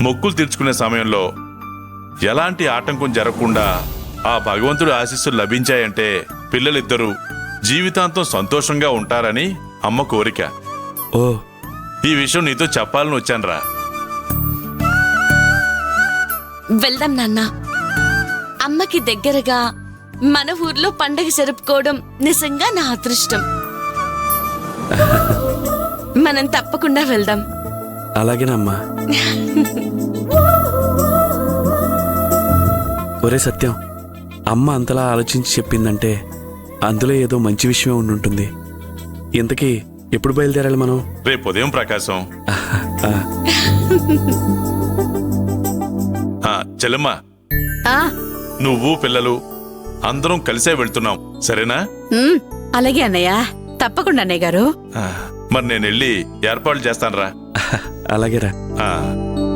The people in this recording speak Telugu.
మొక్కులు తీర్చుకునే సమయంలో ఎలాంటి ఆటంకం జరగకుండా ఆ భగవంతుడి ఆశీస్సులు లభించాయంటే పిల్లలిద్దరూ జీవితాంతం సంతోషంగా ఉంటారని అమ్మ కోరిక. ఓ, ఈ విషయం నీతో చెప్పాలని వచ్చానురా. వెళ్దాం నాన్న. అమ్మకి దగ్గరగా మన ఊర్లో పండగ జరుపుకోవడం నిజంగా నా అదృష్టం. మనం తప్పకుండా వెళ్దాం. అలాగేనమ్మా. ఒరే సత్యం, అమ్మ అంతలా ఆలోచించి చెప్పిందంటే అందులో ఏదో మంచి విషయం ఉండుంటుంది. ఇంతకీ ఎప్పుడు బయలుదేరాలి మనం? రేపు ఉదయం ప్రకాశం. చెల్లెమ్మ, నువ్వు పిల్లలు అందరం కలిసే వెళ్తున్నాం, సరేనా? అలాగే అన్నయ్య, తప్పకుండా అన్నయ్య గారు. మరి నేను వెళ్ళి ఏర్పాట్లు చేస్తానురా. అలాగేరా.